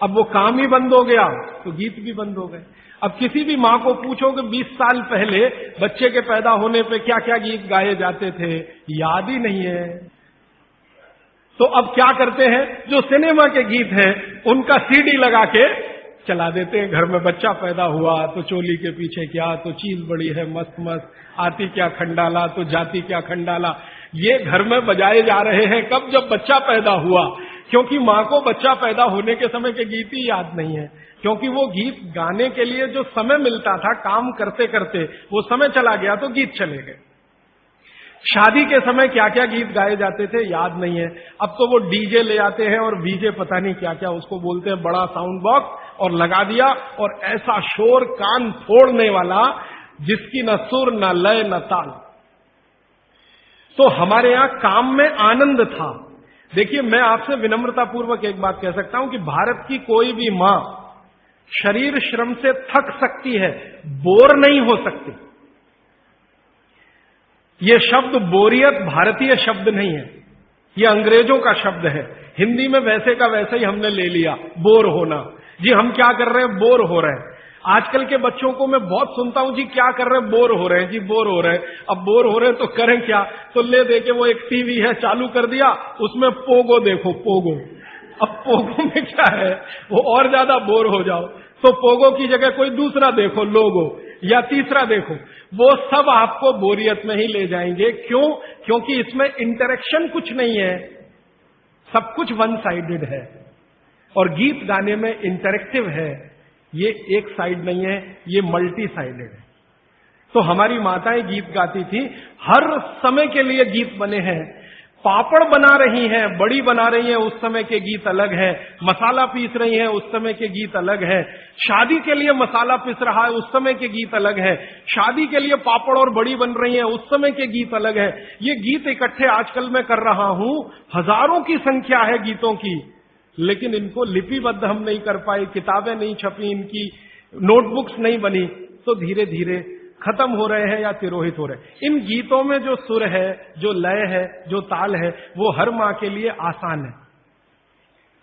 अब वो काम ही बंद हो गया तो गीत भी बंद हो गए। अब किसी भी मां को पूछो कि 20 साल पहले बच्चे के पैदा होने पे क्या क्या गीत गाए जाते थे, याद ही नहीं है। तो अब क्या करते हैं, जो सिनेमा के गीत हैं उनका सीडी लगा के चला देते हैं। घर में बच्चा पैदा हुआ तो चोली के पीछे क्या, तो चीज बड़ी है मस्त मस्त, आती क्या खंडाला तो जाती क्या खंडाला, ये घर में बजाए जा रहे हैं। कब? जब बच्चा पैदा हुआ। क्योंकि मां को बच्चा पैदा होने के समय के गीत ही याद नहीं है, क्योंकि वो गीत गाने के लिए जो समय मिलता था काम करते करते वो समय चला गया तो गीत चले गए। शादी के समय क्या क्या गीत गाए जाते थे याद नहीं है। अब तो वो डीजे ले आते हैं और वीजे पता नहीं क्या क्या उसको बोलते हैं, बड़ा साउंड बॉक्स, और लगा दिया और ऐसा शोर कान फोड़ने वाला जिसकी न सुर न लय न ताल। तो हमारे यहां काम में आनंद था। देखिए, मैं आपसे विनम्रतापूर्वक एक बात कह सकता हूं कि भारत की कोई भी मां शरीर श्रम से थक सकती है, बोर नहीं हो सकती। यह शब्द बोरियत भारतीय शब्द नहीं है, यह अंग्रेजों का शब्द है। हिंदी में वैसे का वैसे ही हमने ले लिया, बोर होना। जी हम क्या कर रहे हैं, बोर हो रहे हैं। आजकल के बच्चों को मैं बहुत सुनता हूं, जी क्या कर रहे हैं, बोर हो रहे हैं। जी बोर हो रहे हैं। अब बोर हो रहे हैं तो करें क्या, तो ले दे के वो एक टीवी है चालू कर दिया, उसमें पोगो देखो, पोगो। अब पोगो में क्या है, वो और ज्यादा बोर हो जाओ तो पोगो की जगह कोई दूसरा देखो, लोगो, या तीसरा देखो। वो सब आपको बोरियत में ही ले जाएंगे। क्यों? क्योंकि इसमें इंटरेक्शन कुछ नहीं है, सब कुछ वन साइडेड है। और गीत गाने में इंटरेक्टिव है, ये एक साइड नहीं है, ये मल्टी साइडेड है। तो हमारी माताएं गीत गाती थी, हर समय के लिए गीत बने हैं। पापड़ बना रही हैं, बड़ी बना रही हैं, उस समय के गीत अलग है। मसाला पीस रही हैं, उस समय के गीत अलग है। शादी के लिए मसाला पीस रहा है, उस समय के गीत अलग है। शादी के लिए पापड़ और बड़ी बन रही हैं, उस समय के गीत अलग है। ये गीत इकट्ठे आजकल मैं कर रहा हूं, हजारों की संख्या है गीतों की, लेकिन इनको लिपिबद्ध हम नहीं कर पाए, किताबें नहीं छपी, इनकी नोटबुक्स नहीं बनी, तो धीरे धीरे खत्म हो रहे हैं या तिरोहित हो रहे हैं। इन गीतों में जो सुर है, जो लय है, जो ताल है, वो हर मां के लिए आसान है।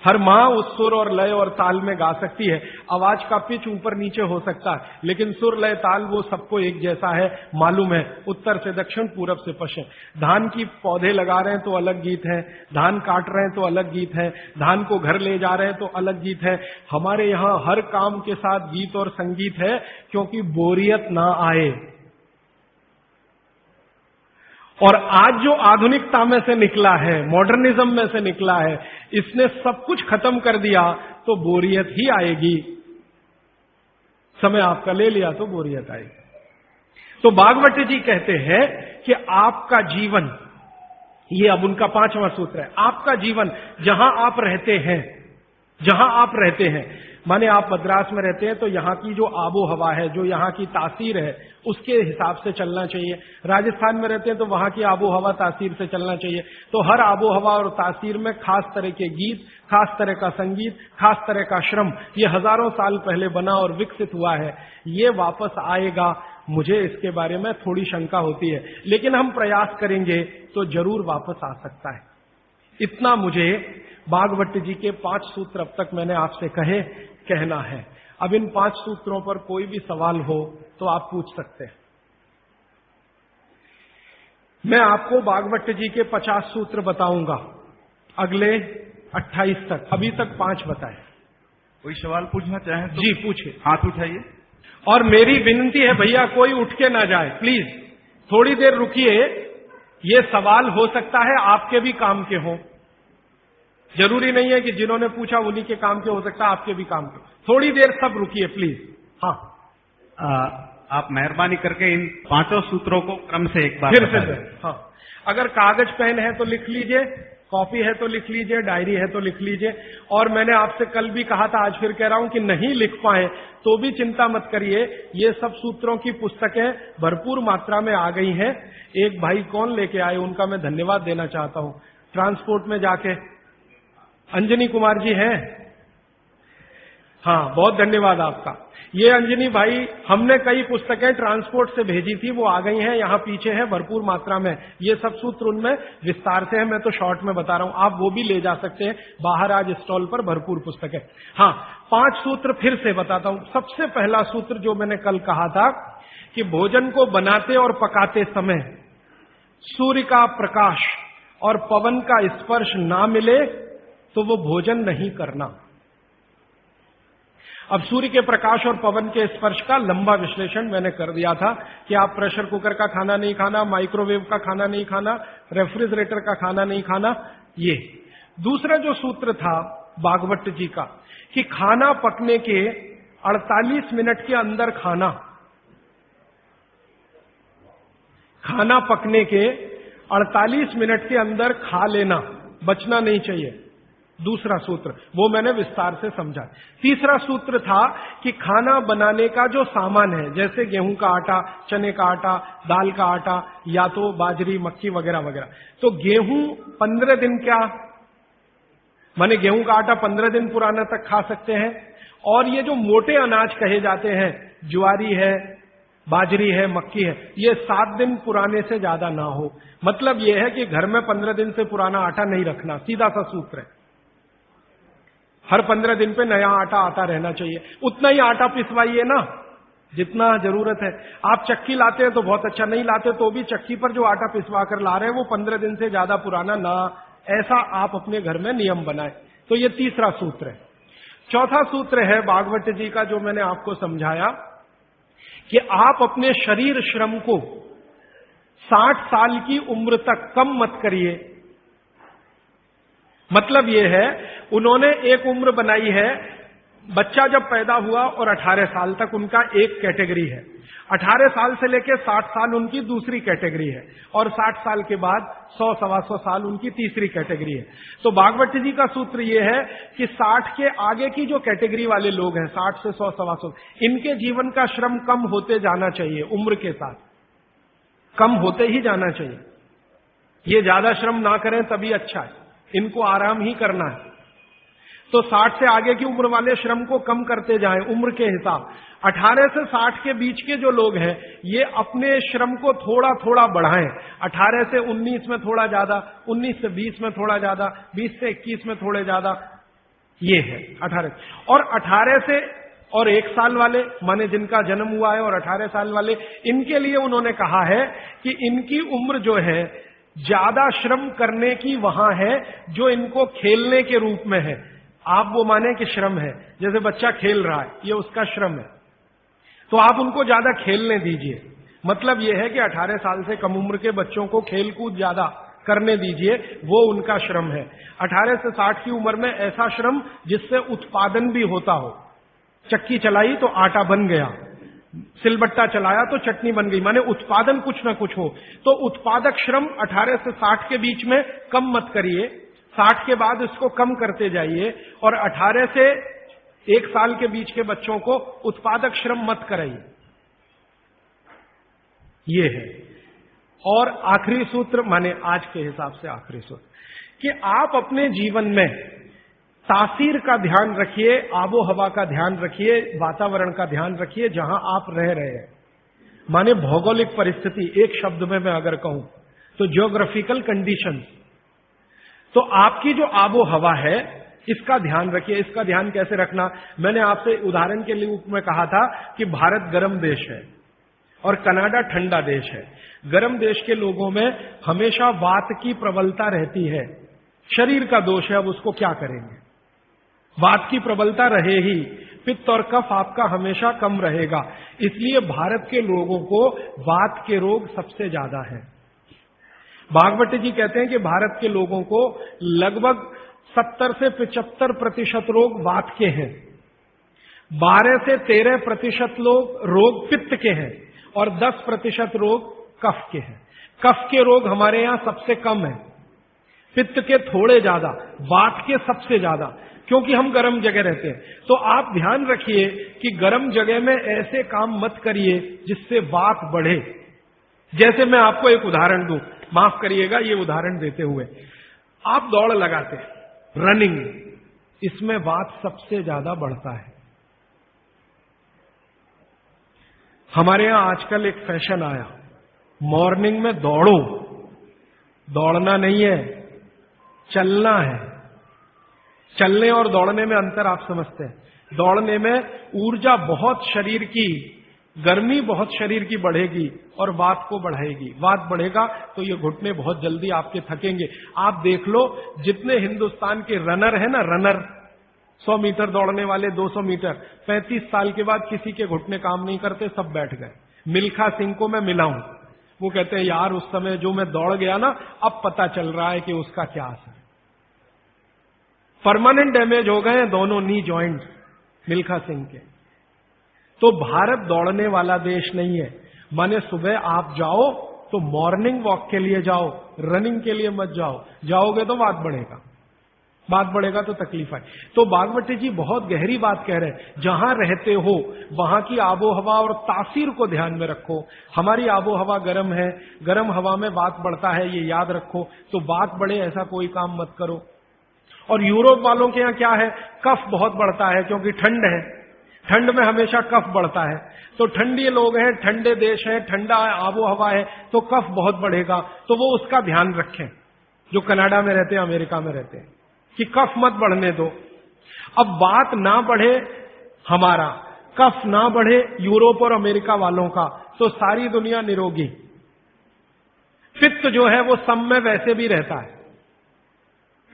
हर मां उस सुर और लय और ताल में गा सकती है। आवाज का पिच ऊपर नीचे हो सकता है, लेकिन सुर लय ताल वो सबको एक जैसा है, मालूम है। उत्तर से दक्षिण, पूरब से पश्चिम। धान की पौधे लगा रहे हैं तो अलग गीत है, धान काट रहे हैं तो अलग गीत है, धान को घर ले जा रहे हैं तो अलग गीत है। हमारे यहां हर काम के साथ गीत और संगीत है, क्योंकि बोरियत ना आए। और आज जो आधुनिकता में से निकला है, मॉडर्निज्म में से निकला है, इसने सब कुछ खत्म कर दिया तो बोरियत ही आएगी। समय आपका ले लिया तो बोरियत आएगी। तो भागवत जी कहते हैं कि आपका जीवन, ये अब उनका 5वां सूत्र है, आपका जीवन जहां आप रहते हैं, जहां आप रहते हैं, माने आप मद्रास में रहते हैं तो यहां की जो आबो हवा है, जो यहां की तासीर है, उसके हिसाब से चलना चाहिए। राजस्थान में रहते हैं तो वहां की आबो हवा तासीर से चलना चाहिए। तो हर आबो हवा और तासीर में खास तरह के गीत, खास तरह का संगीत, खास तरह का श्रम, ये हजारों साल पहले बना और विकसित हुआ है। ये वापस आएगा, मुझे इसके बारे में थोड़ी शंका होती है, लेकिन हम प्रयास करेंगे तो जरूर वापस आ सकता है। इतना मुझे भागवत जी के 5 सूत्र अब तक मैंने आपसे कहना है। अब इन 5 सूत्रों पर कोई भी सवाल हो तो आप पूछ सकते हैं। मैं आपको भागवत जी के 50 सूत्र बताऊंगा अगले 28 तक, अभी तक 5 बताए। कोई सवाल पूछना चाहें तो जी पूछिए, हाथ उठाइए। और मेरी विनती है भैया, कोई उठ के ना जाए प्लीज, थोड़ी देर रुकिए। ये सवाल हो सकता है आपके भी काम के हों, जरूरी नहीं है कि जिन्होंने पूछा उन्हीं के काम के, हो सकता है आपके भी काम के। थोड़ी देर सब रुकिए प्लीज। हाँ, आप मेहरबानी करके इन 5 सूत्रों को क्रम से एक बार फिर से। हाँ, अगर कागज पेन है तो लिख लीजिए, कॉपी है तो लिख लीजिए, डायरी है तो लिख लीजिए। और मैंने आपसे कल भी कहा था, आज फिर कह रहा हूं कि नहीं लिख पाए तो भी चिंता मत करिए, ये सब सूत्रों की पुस्तकें भरपूर मात्रा में आ गई हैं। एक भाई कौन लेके आए, उनका मैं धन्यवाद देना चाहता हूं। ट्रांसपोर्ट में जाके अंजनी कुमार जी हैं, हाँ, बहुत धन्यवाद आपका। ये अंजनी भाई, हमने कई पुस्तकें ट्रांसपोर्ट से भेजी थी, वो आ गई हैं, यहाँ पीछे है भरपूर मात्रा में। ये सब सूत्र उनमें विस्तार से है, मैं तो शॉर्ट में बता रहा हूं, आप वो भी ले जा सकते हैं। बाहर आज स्टॉल पर भरपूर पुस्तकें। हाँ, 5 सूत्र फिर से बताता हूं। सबसे पहला सूत्र जो मैंने कल कहा था कि भोजन को बनाते और पकाते समय सूर्य का प्रकाश और पवन का स्पर्श ना मिले तो वो भोजन नहीं करना। अब सूर्य के प्रकाश और पवन के स्पर्श का लंबा विश्लेषण मैंने कर दिया था कि आप प्रेशर कुकर का खाना नहीं खाना, माइक्रोवेव का खाना नहीं खाना, रेफ्रिजरेटर का खाना नहीं खाना। ये दूसरा जो सूत्र था भागवत जी का कि खाना पकने के 48 मिनट के अंदर खाना पकने के 48 मिनट के अंदर खा लेना, बचना नहीं चाहिए। दूसरा सूत्र वो मैंने विस्तार से समझा। तीसरा सूत्र था कि खाना बनाने का जो सामान है, जैसे गेहूं का आटा, चने का आटा, दाल का आटा, या तो बाजरी, मक्की वगैरह वगैरह, तो गेहूं 15 दिन क्या माने गेहूं का आटा 15 दिन पुराना तक खा सकते हैं। और ये जो मोटे अनाज कहे जाते हैं, ज्वारी है, बाजरी है, मक्की है, ये 7 दिन पुराने से ज्यादा ना हो। मतलब यह है कि घर में 15 दिन से पुराना आटा नहीं रखना, सीधा सा सूत्र है। हर 15 दिन पे नया आटा आता रहना चाहिए। उतना ही आटा पिसवाइए ना जितना जरूरत है। आप चक्की लाते हैं तो बहुत अच्छा, नहीं लाते तो भी चक्की पर जो आटा पिसवा कर ला रहे हैं वो 15 दिन से ज्यादा पुराना ना, ऐसा आप अपने घर में नियम बनाएं। तो ये तीसरा सूत्र है। चौथा सूत्र है भागवत जी का जो मैंने आपको समझाया कि आप अपने शरीर श्रम को 60 साल की उम्र तक कम मत करिए। मतलब यह है, उन्होंने एक उम्र बनाई है, बच्चा जब पैदा हुआ और 18 साल तक उनका एक कैटेगरी है, 18 साल से लेकर 60 साल उनकी दूसरी कैटेगरी है, और 60 साल के बाद 100-125 साल उनकी तीसरी कैटेगरी है। तो भागवत जी का सूत्र यह है कि 60 के आगे की जो कैटेगरी वाले लोग हैं, 60 से 100-125, इनके जीवन का श्रम कम होते जाना चाहिए, उम्र के साथ कम होते ही जाना चाहिए। ये ज्यादा श्रम ना करें तभी अच्छा है, इनको आराम ही करना है। तो 60 से आगे की उम्र वाले श्रम को कम करते जाएं उम्र के हिसाब। 18 से 60 के बीच के जो लोग हैं ये अपने श्रम को थोड़ा थोड़ा बढ़ाएं। 18 से 19 में थोड़ा ज्यादा, 19 से 20 में थोड़ा ज्यादा, 20 से 21 में थोड़े ज्यादा, ये है 18। और 18 से और 1 साल वाले, माने जिनका जन्म हुआ है, और 18 साल वाले, इनके लिए उन्होंने कहा है कि इनकी उम्र जो है ज्यादा श्रम करने की वहां है जो इनको खेलने के रूप में है। आप वो माने कि श्रम है, जैसे बच्चा खेल रहा है, ये उसका श्रम है, तो आप उनको ज्यादा खेलने दीजिए। मतलब यह है कि 18 साल से कम उम्र के बच्चों को खेल कूद ज्यादा करने दीजिए, वो उनका श्रम है। 18 से 60 की उम्र में ऐसा श्रम जिससे उत्पादन भी होता हो। चक्की चलाई तो आटा बन गया, सिलबट्टा चलाया तो चटनी बन गई, माने उत्पादन कुछ ना कुछ हो। तो उत्पादक श्रम 18 से 60 के बीच में कम मत करिए, 60 के बाद इसको कम करते जाइए, और 18 से 1 साल के बीच के बच्चों को उत्पादक श्रम मत कराइए। ये है। और आखिरी सूत्र, माने आज के हिसाब से आखिरी सूत्र, कि आप अपने जीवन में तासीर का ध्यान रखिए, आबो हवा का ध्यान रखिए, वातावरण का ध्यान रखिए जहां आप रह रहे हैं। माने भौगोलिक परिस्थिति, एक शब्द में मैं अगर कहूं तो ज्योग्राफिकल कंडीशंस। तो आपकी जो आबो हवा है इसका ध्यान रखिए। इसका ध्यान कैसे रखना, मैंने आपसे उदाहरण के लिए में कहा था कि भारत गर्म देश है और कनाडा ठंडा देश है। गर्म देश के लोगों में हमेशा वात की प्रबलता रहती है, शरीर का दोष है, अब उसको क्या करेंगे। वात की प्रबलता रहे ही, पित्त और कफ आपका हमेशा कम रहेगा। इसलिए भारत के लोगों को वात के रोग सबसे ज्यादा हैं। भागवत जी कहते हैं कि भारत के लोगों को लगभग 70 से 75% रोग वात के हैं, 12 से 13% रोग पित्त के हैं, और 10% रोग कफ के हैं। कफ के रोग हमारे यहां सबसे कम है, पित्त के थोड़े ज्यादा, वात के सबसे ज्यादा, क्योंकि हम गर्म जगह रहते हैं। तो आप ध्यान रखिए कि गर्म जगह में ऐसे काम मत करिए जिससे वात बढ़े। जैसे मैं आपको एक उदाहरण दूं, माफ करिएगा ये उदाहरण देते हुए, आप दौड़ लगाते हैं, रनिंग, इसमें वात सबसे ज्यादा बढ़ता है। हमारे यहां आजकल एक फैशन आया, मॉर्निंग में दौड़ो। दौड़ना नहीं है, चलना है। चलने और दौड़ने में अंतर आप समझते हैं। दौड़ने में ऊर्जा बहुत शरीर की, गर्मी बहुत शरीर की बढ़ेगी और वात को बढ़ाएगी। वात बढ़ेगा तो ये घुटने बहुत जल्दी आपके थकेंगे। आप देख लो, जितने हिंदुस्तान के रनर है ना, रनर 100 मीटर दौड़ने वाले, 200 मीटर, 35 साल के बाद किसी के घुटने काम नहीं करते, सब बैठ गए। मिल्खा सिंह को मैं मिला हूं, वो कहते हैं यार उस समय जो मैं दौड़ गया ना, अब पता चल रहा है कि उसका क्या असर है। परमानेंट डैमेज हो गए हैं दोनों नी जॉइंट मिल्खा सिंह के। तो भारत दौड़ने वाला देश नहीं है। माने सुबह आप जाओ तो मॉर्निंग वॉक के लिए जाओ, रनिंग के लिए मत जाओ। जाओगे तो बात बढ़ेगा, बात बढ़ेगा तो तकलीफ है। तो बागवती जी बहुत गहरी बात कह रहे हैं। जहां रहते हो वहां की आबो हवा और तासीर को ध्यान में रखो। हमारी आबो हवा गर्म है, गर्म हवा में बात बढ़ता है, ये याद रखो। तो बात बढ़े ऐसा कोई काम मत करो। और यूरोप वालों के यहां क्या है, कफ बहुत बढ़ता है क्योंकि ठंड है, ठंड में हमेशा कफ बढ़ता है। तो ठंडी लोग हैं, ठंडे देश है, ठंडा आबो हवा है, तो कफ बहुत बढ़ेगा। तो वो उसका ध्यान रखें जो कनाडा में रहते हैं, अमेरिका में रहते हैं, कि कफ मत बढ़ने दो। अब बात ना बढ़े हमारा, कफ ना बढ़े यूरोप और अमेरिका वालों का, तो सारी दुनिया निरोगी। पित्त जो है वो सम में वैसे भी रहता है,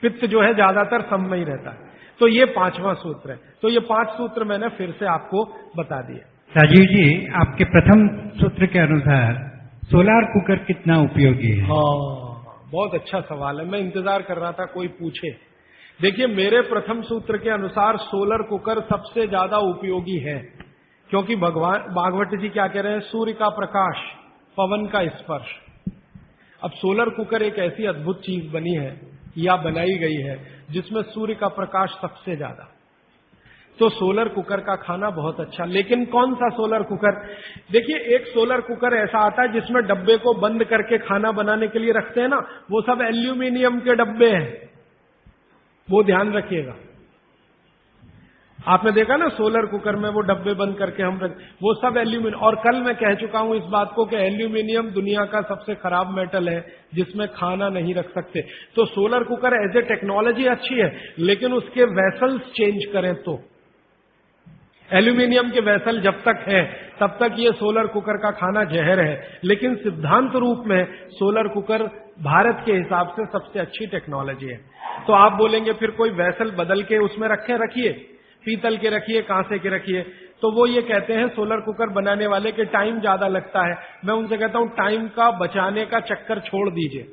पित्त जो है ज्यादातर सम में ही रहता है। तो ये 5वां सूत्र है। तो ये 5 सूत्र मैंने फिर से आपको बता दिए। राजीव जी, आपके प्रथम सूत्र के अनुसार सोलार कुकर कितना उपयोगी है? हाँ, बहुत अच्छा सवाल है, मैं इंतजार कर रहा था कोई पूछे। देखिए, मेरे प्रथम सूत्र के अनुसार सोलर कुकर सबसे ज्यादा उपयोगी है, क्योंकि भगवान भागवत जी क्या कह रहे हैं, सूर्य का प्रकाश, पवन का स्पर्श। अब सोलर कुकर एक ऐसी अद्भुत चीज बनी है या बनाई गई है जिसमें सूर्य का प्रकाश सबसे ज्यादा। तो सोलर कुकर का खाना बहुत अच्छा। लेकिन कौन सा सोलर कुकर? देखिए, एक सोलर कुकर ऐसा आता है जिसमें डब्बे को बंद करके खाना बनाने के लिए रखते हैं ना, वो सब एल्यूमिनियम के डब्बे हैं, वो ध्यान रखिएगा। आपने देखा ना सोलर कुकर में वो डब्बे बंद करके हम रख, वो सब एल्यूमिनियम। और कल मैं कह चुका हूं इस बात को कि एल्यूमिनियम दुनिया का सबसे खराब मेटल है जिसमें खाना नहीं रख सकते। तो solar cooker as a technology अच्छी है, लेकिन उसके वेसल्स चेंज करें तो। एल्यूमिनियम के वेसल जब तक है तब तक ये सोलर कुकर का खाना जहर है। लेकिन सिद्धांत रूप में सोलर कुकर भारत के हिसाब से सबसे अच्छी टेक्नोलॉजी है। तो आप बोलेंगे फिर कोई वेसल बदल के उसमें रखिए, पीतल के रखिए, कांसे के रखिए। तो वो ये कहते हैं सोलर कुकर बनाने वाले के टाइम ज्यादा लगता है। मैं उनसे कहता हूं टाइम का बचाने का चक्कर छोड़ दीजिए,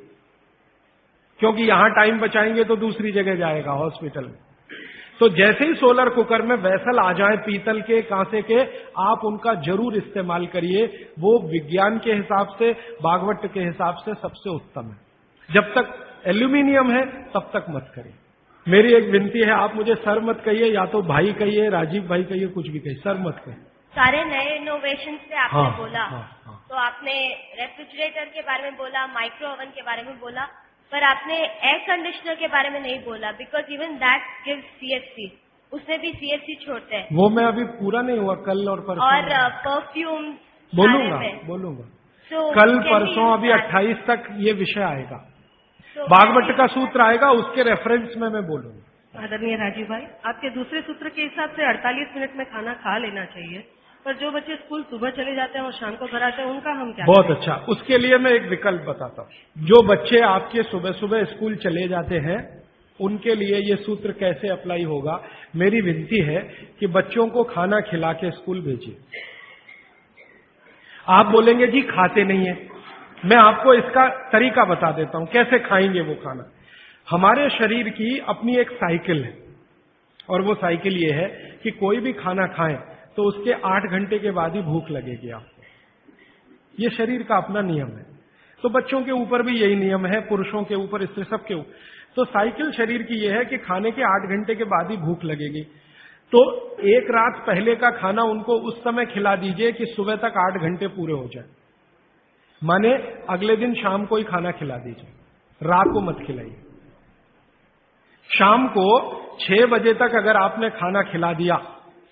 क्योंकि यहां टाइम बचाएंगे तो दूसरी जगह जाएगा, हॉस्पिटल में। तो जैसे ही सोलर कुकर में वेसल आ जाए पीतल के, कांसे के, आप उनका जरूर इस्तेमाल करिए। वो विज्ञान के हिसाब से, भागवत के हिसाब से सबसे उत्तम है। जब तक एल्यूमिनियम है तब तक मत करिए। मेरी एक विनती है, आप मुझे सर मत कहिए, या तो भाई कहिए, राजीव भाई कहिए, कुछ भी कहिए, सर मत कहिए। सारे नए इनोवेशन से आपने हाँ, बोला। हाँ। तो आपने रेफ्रिजरेटर के बारे में बोला, माइक्रो ओवन के बारे में बोला, पर आपने एयर कंडीशनर के बारे में नहीं बोला, because even that gives CFC, उसमें भी सीएफसी छोड़ते हैं। वो मैं अभी पूरा नहीं हुआ, कल और परसों। और परफ्यूम बोलूंगा कल परसों, अभी 28 तक ये विषय आएगा। भागवत का सूत्र आएगा, उसके रेफरेंस में मैं बोलूंगा। आदरणीय राजीव भाई, आपके दूसरे सूत्र के हिसाब से 48 मिनट में खाना खा लेना चाहिए, पर जो बच्चे स्कूल सुबह चले जाते हैं और शाम को घर आते हैं, उनका हम क्या बहुत करें? अच्छा, उसके लिए मैं एक विकल्प बताता हूं। जो बच्चे आपके सुबह सुबह स्कूल चले जाते हैं, उनके लिए ये सूत्र कैसे अप्लाई होगा। मेरी विनती है कि बच्चों को खाना खिला के स्कूल भेजिए। आप बोलेंगे जी खाते नहीं है, मैं आपको इसका तरीका बता देता हूं कैसे खाएंगे वो खाना। हमारे शरीर की अपनी एक साइकिल है, और वो साइकिल ये है कि कोई भी खाना खाएं तो उसके 8 घंटे के बाद ही भूख लगेगी आपको। ये शरीर का अपना नियम है। तो बच्चों के ऊपर भी यही नियम है, पुरुषों के ऊपर, स्त्री सबके ऊपर। तो साइकिल शरीर की यह है कि खाने के 8 घंटे के बाद ही भूख लगेगी। तो एक रात पहले का खाना उनको उस समय खिला दीजिए कि सुबह तक 8 घंटे पूरे हो जाए। माने अगले दिन शाम को ही खाना खिला दीजिए, रात को मत खिलाइए। शाम को 6 बजे तक अगर आपने खाना खिला दिया,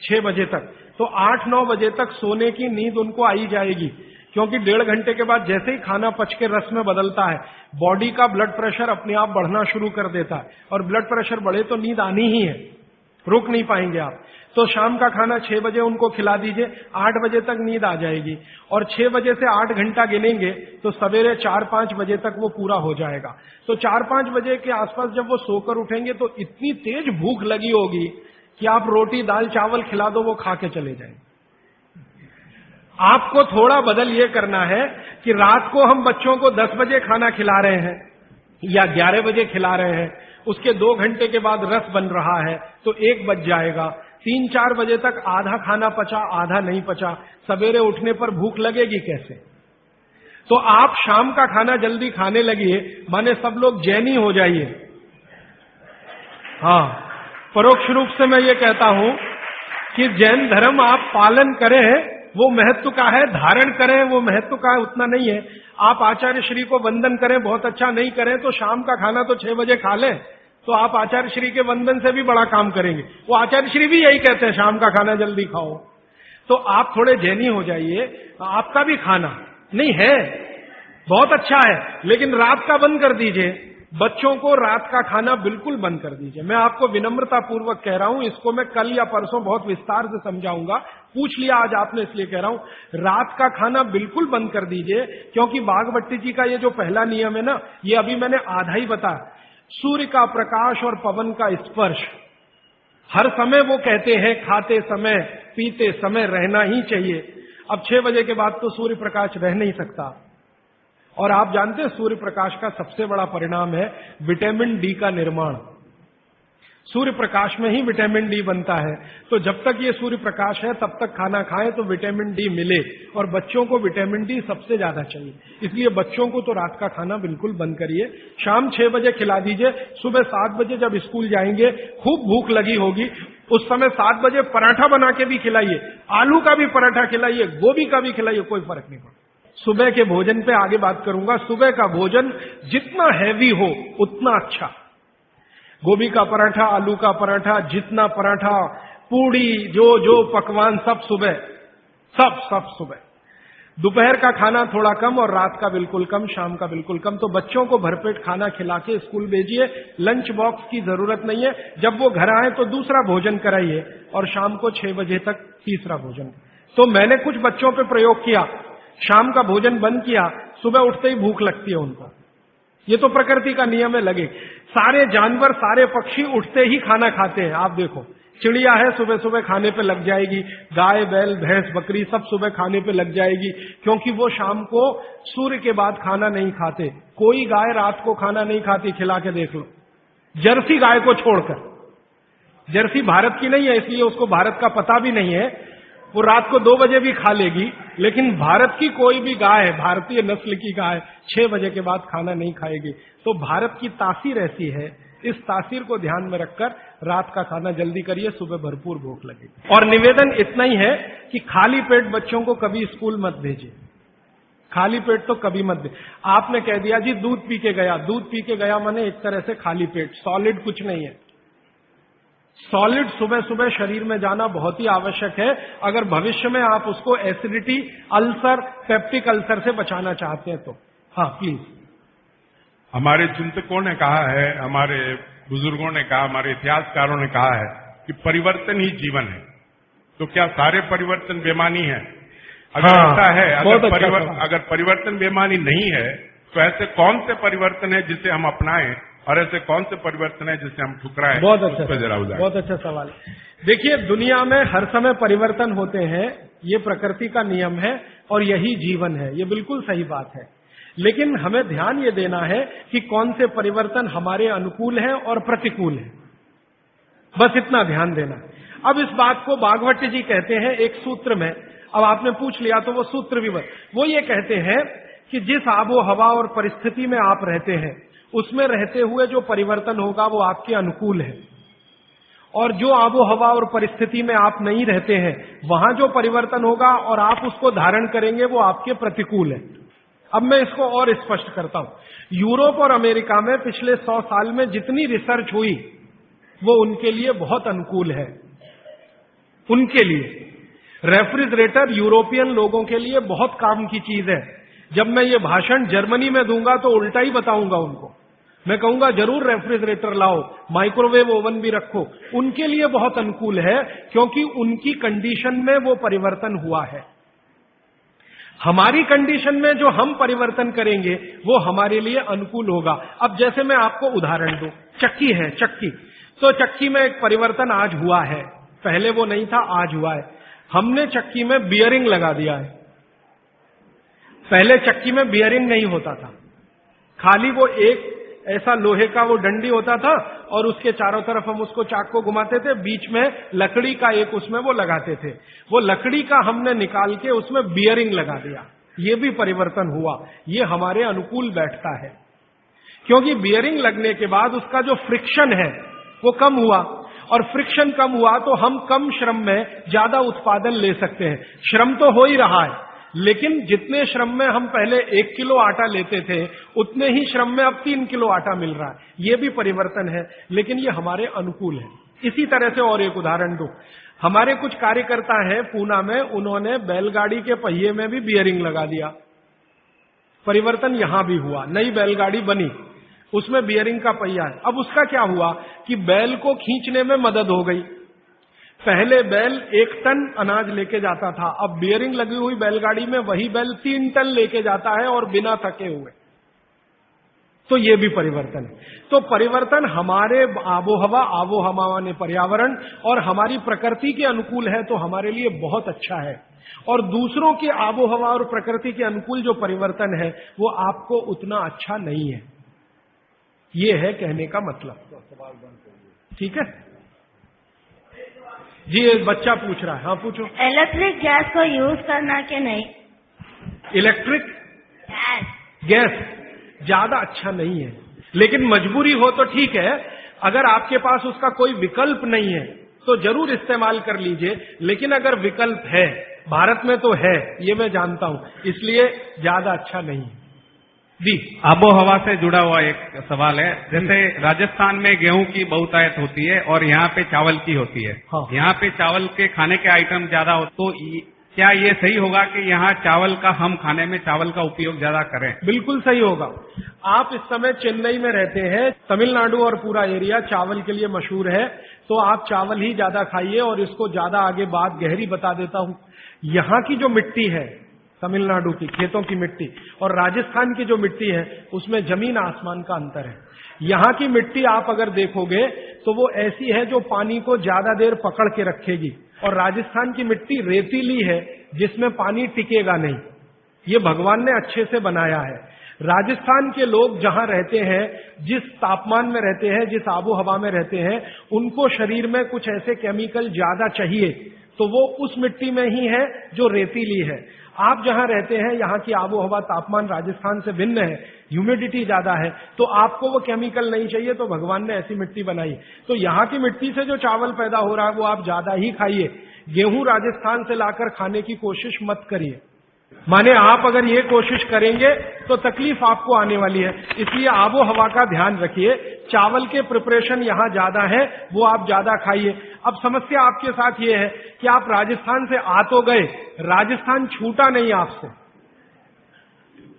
6 बजे तक, तो 8-9 बजे तक सोने की नींद उनको आई जाएगी, क्योंकि 1.5 घंटे के बाद जैसे ही खाना पच के रस में बदलता है, बॉडी का ब्लड प्रेशर अपने आप बढ़ना शुरू कर देता है, और ब्लड प्रेशर बढ़े तो नींद आनी ही है, रुक नहीं पाएंगे आप। तो शाम का खाना 6 बजे उनको खिला दीजिए, 8 बजे तक नींद आ जाएगी, और 6 बजे से 8 घंटा गिनेंगे तो सवेरे 4-5 बजे तक वो पूरा हो जाएगा। तो 4-5 बजे के आसपास जब वो सोकर उठेंगे तो इतनी तेज भूख लगी होगी कि आप रोटी दाल चावल खिला दो वो खा के चले जाएंगे। आपको थोड़ा बदल ये करना है कि रात को हम बच्चों को 10 बजे खाना खिला रहे हैं या 11 बजे खिला रहे हैं, उसके 2 घंटे के बाद रस बन रहा है तो 1 बज जाएगा। 3-4 बजे तक आधा खाना पचा आधा नहीं पचा, सवेरे उठने पर भूख लगेगी कैसे? तो आप शाम का खाना जल्दी खाने लगिए, माने सब लोग जैनी हो जाइए। हाँ, परोक्ष रूप से मैं ये कहता हूं कि जैन धर्म आप पालन करें, वो महत्व का है, धारण करें वो महत्व का है, उतना नहीं है। आप आचार्य श्री को वंदन करें, बहुत अच्छा नहीं करें तो शाम का खाना तो 6 बजे खा लें, तो आप आचार्य श्री के वंदन से भी बड़ा काम करेंगे। वो आचार्य श्री भी यही कहते हैं, शाम का खाना जल्दी खाओ। तो आप थोड़े जैनी हो जाइए, आपका भी खाना नहीं है बहुत अच्छा है, लेकिन रात का बंद कर दीजिए। बच्चों को रात का खाना बिल्कुल बंद कर दीजिए। मैं आपको विनम्रता पूर्वक कह रहा हूं, इसको मैं कल या परसों बहुत विस्तार से समझाऊंगा, पूछ लिया आज आपने इसलिए कह रहा हूं। रात का खाना बिल्कुल बंद कर दीजिए, क्योंकि बागवती जी का ये जो पहला नियम है ना, ये अभी मैंने आधा ही बताया। सूर्य का प्रकाश और पवन का स्पर्श हर समय वो कहते हैं खाते समय पीते समय रहना ही चाहिए। अब 6 बजे के बाद तो सूर्य प्रकाश रह नहीं सकता, और आप जानते हैं सूर्य प्रकाश का सबसे बड़ा परिणाम है विटामिन डी का निर्माण। सूर्य प्रकाश में ही विटामिन डी बनता है, तो जब तक ये सूर्य प्रकाश है तब तक खाना खाएं तो विटामिन डी मिले, और बच्चों को विटामिन डी सबसे ज्यादा चाहिए। इसलिए बच्चों को तो रात का खाना बिल्कुल बंद करिए, शाम 6 बजे खिला दीजिए। सुबह 7 बजे जब स्कूल जाएंगे खूब भूख लगी होगी, उस समय 7 बजे पराठा बना के भी खिलाइए, आलू का भी पराठा खिलाइए, गोभी का भी खिलाइए, कोई फर्क नहीं पड़ता। सुबह के भोजन पे आगे बात करूंगा। सुबह का भोजन जितना हैवी हो उतना अच्छा। गोभी का पराठा, आलू का पराठा, जितना पराठा, पूड़ी, जो पकवान सब सुबह, सब सुबह। दोपहर का खाना थोड़ा कम और रात का बिल्कुल कम, शाम का बिल्कुल कम। तो बच्चों को भरपेट खाना खिला के स्कूल भेजिए। लंच बॉक्स की जरूरत नहीं है। जब वो घर आए तो दूसरा भोजन कराइए, और शाम को 6 बजे तक तीसरा भोजन। तो मैंने कुछ बच्चों पे प्रयोग किया, शाम का भोजन बंद किया, सुबह उठते ही भूख लगती है उनको। ये तो प्रकृति का नियम है, लगे। सारे जानवर, सारे पक्षी उठते ही खाना खाते हैं। आप देखो, चिड़िया है सुबह सुबह खाने पे लग जाएगी, गाय बैल भैंस बकरी सब सुबह खाने पे लग जाएगी, क्योंकि वो शाम को सूर्य के बाद खाना नहीं खाते। कोई गाय रात को खाना नहीं खाती, खिला के देख लो, जर्सी गाय को छोड़कर। जर्सी भारत की नहीं है, इसलिए उसको भारत का पता भी नहीं है। वो रात को 2 बजे भी खा लेगी, लेकिन भारत की कोई भी गाय, भारतीय नस्ल की गाय 6 बजे के बाद खाना नहीं खाएगी। तो भारत की तासीर ऐसी है, इस तासीर को ध्यान में रखकर रात का खाना जल्दी करिए, सुबह भरपूर भूख लगेगी। और निवेदन इतना ही है कि खाली पेट बच्चों को कभी स्कूल मत भेजिए। खाली पेट तो कभी मत दे। आपने कह दिया जी दूध पी के गया, दूध पी के गया माने एक तरह से खाली पेट, सॉलिड कुछ नहीं है। सॉलिड सुबह सुबह शरीर में जाना बहुत ही आवश्यक है, अगर भविष्य में आप उसको एसिडिटी, अल्सर, पेप्टिक अल्सर से बचाना चाहते हैं तो। हाँ प्लीज। हमारे चिंतकों ने कहा है, हमारे बुजुर्गों ने कहा, हमारे इतिहासकारों ने कहा है कि परिवर्तन ही जीवन है। तो क्या सारे परिवर्तन बेमानी है? अगर ऐसा है, अगर परिवर्तन बेमानी नहीं है, तो ऐसे कौन से परिवर्तन है जिसे हम अपनाएं, और ऐसे कौन से परिवर्तन है जिसे हम ठुकराएं? बहुत अच्छा सवाल। देखिए, दुनिया में हर समय परिवर्तन होते हैं, ये प्रकृति का नियम है और यही जीवन है, ये बिल्कुल सही बात है। लेकिन हमें ध्यान ये देना है कि कौन से परिवर्तन हमारे अनुकूल हैं और प्रतिकूल हैं, बस इतना ध्यान देना। अब इस बात को बागवती जी कहते हैं एक सूत्र में। अब आपने पूछ लिया तो वो सूत्र भी वो ये कहते हैं कि जिस आबो हवा और परिस्थिति में आप रहते हैं, उसमें रहते हुए जो परिवर्तन होगा वो आपके अनुकूल है, और जो आबो हवा और परिस्थिति में आप नहीं रहते हैं, वहां जो परिवर्तन होगा और आप उसको धारण करेंगे वो आपके प्रतिकूल है। अब मैं इसको और स्पष्ट करता हूं। यूरोप और अमेरिका में पिछले 100 साल में जितनी रिसर्च हुई वो उनके लिए बहुत अनुकूल है, उनके लिए। रेफ्रिजरेटर यूरोपियन लोगों के लिए बहुत काम की चीज है। जब मैं ये भाषण जर्मनी में दूंगा तो उल्टा ही बताऊंगा उनको। मैं कहूंगा जरूर रेफ्रिजरेटर लाओ, माइक्रोवेव ओवन भी रखो। उनके लिए बहुत अनुकूल है क्योंकि उनकी कंडीशन में वो परिवर्तन हुआ है। हमारी कंडीशन में जो हम परिवर्तन करेंगे वो हमारे लिए अनुकूल होगा। अब जैसे मैं आपको उदाहरण दूं, चक्की है, चक्की, तो चक्की में एक परिवर्तन आज हुआ है, पहले वो नहीं था, आज हुआ है। हमने चक्की में बियरिंग लगा दिया है। पहले चक्की में बियरिंग नहीं होता था, खाली वो एक ऐसा लोहे का वो डंडी होता था और उसके चारों तरफ हम उसको चाक को घुमाते थे, बीच में लकड़ी का एक उसमें वो लगाते थे। वो लकड़ी का हमने निकाल के उसमें बियरिंग लगा दिया। ये भी परिवर्तन हुआ, ये हमारे अनुकूल बैठता है क्योंकि बियरिंग लगने के बाद उसका जो फ्रिक्शन है वो कम हुआ, और फ्रिक्शन कम हुआ तो हम कम श्रम में ज्यादा उत्पादन ले सकते हैं। श्रम तो हो ही रहा है, लेकिन जितने श्रम में हम पहले 1 किलो आटा लेते थे उतने ही श्रम में अब 3 किलो आटा मिल रहा है। ये भी परिवर्तन है, लेकिन ये हमारे अनुकूल है। इसी तरह से और एक उदाहरण दूं, हमारे कुछ कार्यकर्ता हैं पूना में, उन्होंने बैलगाड़ी के पहिए में भी बियरिंग लगा दिया। परिवर्तन यहां भी हुआ, नई बैलगाड़ी बनी, उसमें बियरिंग का पहिया है। अब उसका क्या हुआ कि बैल को खींचने में मदद हो गई। पहले बैल 1 टन अनाज लेके जाता था, अब बियरिंग लगी हुई बैलगाड़ी में वही बैल 3 टन लेके जाता है और बिना थके हुए। तो ये भी परिवर्तन है। तो परिवर्तन हमारे आबोहवा ने पर्यावरण और हमारी प्रकृति के अनुकूल है तो हमारे लिए बहुत अच्छा है, और दूसरों के आबोहवा और प्रकृति के अनुकूल जो परिवर्तन है वो आपको उतना अच्छा नहीं है। ये है कहने का मतलब। ठीक है जी, एक बच्चा पूछ रहा है। हाँ पूछो। इलेक्ट्रिक गैस को यूज करना कि नहीं? इलेक्ट्रिक गैस ज्यादा अच्छा नहीं है, लेकिन मजबूरी हो तो ठीक है। अगर आपके पास उसका कोई विकल्प नहीं है तो जरूर इस्तेमाल कर लीजिए, लेकिन अगर विकल्प है, भारत में तो है, ये मैं जानता हूं, इसलिए ज्यादा अच्छा नहीं है। जी, आबो हवा से जुड़ा हुआ एक सवाल है। जैसे राजस्थान में गेहूं की बहुतायत होती है और यहाँ पे चावल की होती है। हाँ। यहाँ पे चावल के खाने के आइटम ज्यादा हो, तो क्या ये सही होगा कि यहाँ चावल का, हम खाने में चावल का उपयोग ज्यादा करें? बिल्कुल सही होगा। आप इस समय चेन्नई में रहते हैं, तमिलनाडु और पूरा एरिया चावल के लिए मशहूर है, तो आप चावल ही ज्यादा खाइए। और इसको ज्यादा आगे बात गहरी बता देता हूं। यहाँ की जो मिट्टी है, तमिलनाडु की खेतों की मिट्टी और राजस्थान की जो मिट्टी है, उसमें जमीन आसमान का अंतर है। यहाँ की मिट्टी आप अगर देखोगे तो वो ऐसी है जो पानी को ज्यादा देर पकड़ के रखेगी, और राजस्थान की मिट्टी रेतीली है जिसमें पानी टिकेगा नहीं। ये भगवान ने अच्छे से बनाया है। राजस्थान के लोग जहां रहते हैं, जिस तापमान में रहते हैं, जिस आबो हवा में रहते हैं, उनको शरीर में कुछ ऐसे केमिकल ज्यादा चाहिए, तो वो उस मिट्टी में ही है जो रेतीली है। आप जहां रहते हैं, यहाँ की आबो हवा तापमान राजस्थान से भिन्न है, ह्यूमिडिटी ज्यादा है, तो आपको वो केमिकल नहीं चाहिए, तो भगवान ने ऐसी मिट्टी बनाई। तो यहाँ की मिट्टी से जो चावल पैदा हो रहा है वो आप ज्यादा ही खाइए। गेहूं राजस्थान से लाकर खाने की कोशिश मत करिए। माने आप अगर ये कोशिश करेंगे तो तकलीफ आपको आने वाली है। इसलिए आबो हवा का ध्यान रखिए। चावल के प्रिपरेशन यहाँ ज्यादा है, वो आप ज्यादा खाइए। अब समस्या आपके साथ ये है कि आप राजस्थान से आ तो गए, राजस्थान छूटा नहीं आपसे,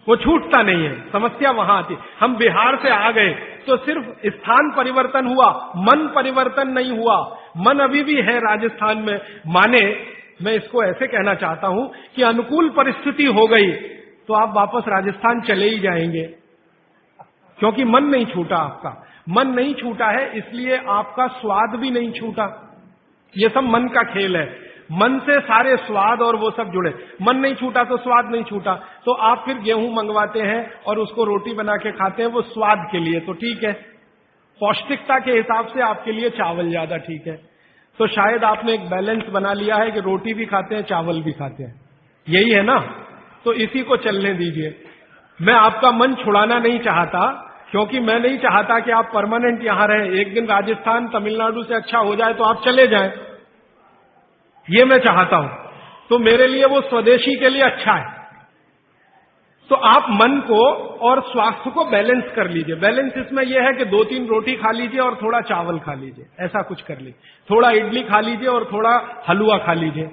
वो छूटता नहीं है। समस्या वहां आती। हम बिहार से आ गए तो सिर्फ स्थान परिवर्तन हुआ, मन परिवर्तन नहीं हुआ। मन अभी भी है राजस्थान में। माने मैं इसको ऐसे कहना चाहता हूं कि अनुकूल परिस्थिति हो गई तो आप वापस राजस्थान चले ही जाएंगे, क्योंकि मन नहीं छूटा। आपका मन नहीं छूटा है, इसलिए आपका स्वाद भी नहीं छूटा। ये सब मन का खेल है। मन से सारे स्वाद और वो सब जुड़े। मन नहीं छूटा तो स्वाद नहीं छूटा। तो आप फिर गेहूं मंगवाते हैं और उसको रोटी बना के खाते हैं, वो स्वाद के लिए तो ठीक है। पौष्टिकता के हिसाब से आपके लिए चावल ज्यादा ठीक है। तो शायद आपने एक बैलेंस बना लिया है कि रोटी भी खाते हैं, चावल भी खाते हैं। यही है ना? तो इसी को चलने दीजिए। मैं आपका मन छुड़ाना नहीं चाहता, क्योंकि मैं नहीं चाहता कि आप परमानेंट यहां रहें। एक दिन राजस्थान तमिलनाडु से अच्छा हो जाए तो आप चले जाएं, ये मैं चाहता हूं। तो मेरे लिए वो स्वदेशी के लिए अच्छा है। तो आप मन को और स्वास्थ्य को बैलेंस कर लीजिए। बैलेंस इसमें यह है कि 2-3 रोटी खा लीजिए और थोड़ा चावल खा लीजिए, ऐसा कुछ कर लीजिए। थोड़ा इडली खा लीजिए और थोड़ा हलवा खा लीजिए।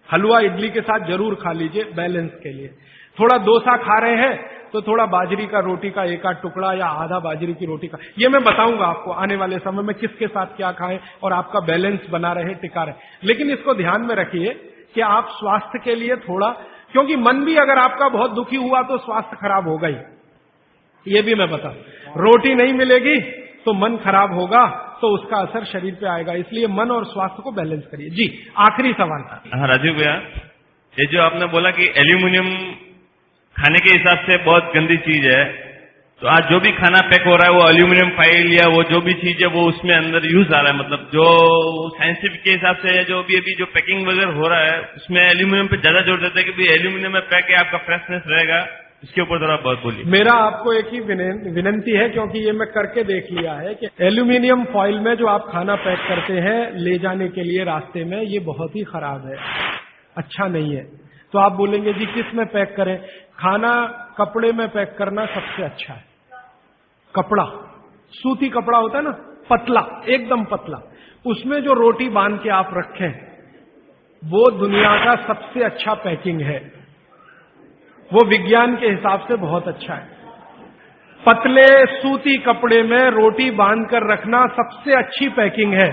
हलवा इडली के साथ जरूर खा लीजिए बैलेंस के लिए। थोड़ा डोसा खा रहे हैं तो थोड़ा बाजरी का रोटी का एक आध टुकड़ा या आधा बाजरी की रोटी का, ये मैं बताऊंगा आपको आने वाले समय में किसके साथ क्या खाएं और आपका बैलेंस बना रहे, टिका रहे। लेकिन इसको ध्यान में रखिए कि आप स्वास्थ्य के लिए थोड़ा, क्योंकि मन भी अगर आपका बहुत दुखी हुआ तो स्वास्थ्य खराब होगा ही, ये भी मैं बता। रोटी नहीं मिलेगी तो मन खराब होगा तो उसका असर शरीर पे आएगा, इसलिए मन और स्वास्थ्य को बैलेंस करिए। जी आखिरी सवाल। हाँ राजीव भैया, ये जो आपने बोला कि एल्यूमिनियम खाने के हिसाब से बहुत गंदी चीज है, तो आज जो भी खाना पैक हो रहा है वो एल्यूमिनियम फाइल या वो जो भी चीज है वो उसमें अंदर यूज आ रहा है, मतलब जो साइंटिफिक के हिसाब से जो भी अभी जो पैकिंग वगैरह हो रहा है उसमें एल्यूमिनियम पे ज्यादा जोर देता है कि भाई एल्यूमिनियम में पैक है, आपका फ्रेशनेस रहेगा, इसके ऊपर थोड़ा बहुत बोलिए। मेरा आपको एक ही विनंती है, क्योंकि ये मैं करके देख लिया है कि एल्यूमिनियम फॉइल में जो आप खाना पैक करते हैं ले जाने के लिए रास्ते में, ये बहुत ही खराब है, अच्छा नहीं है। तो आप बोलेंगे जी किस में पैक करें? खाना कपड़े में पैक करना सबसे अच्छा है। कपड़ा, सूती कपड़ा होता है ना, पतला, एकदम पतला, उसमें जो रोटी बांध के आप रखें वो दुनिया का सबसे अच्छा पैकिंग है, वो विज्ञान के हिसाब से बहुत अच्छा है। पतले सूती कपड़े में रोटी बांधकर रखना सबसे अच्छी पैकिंग है।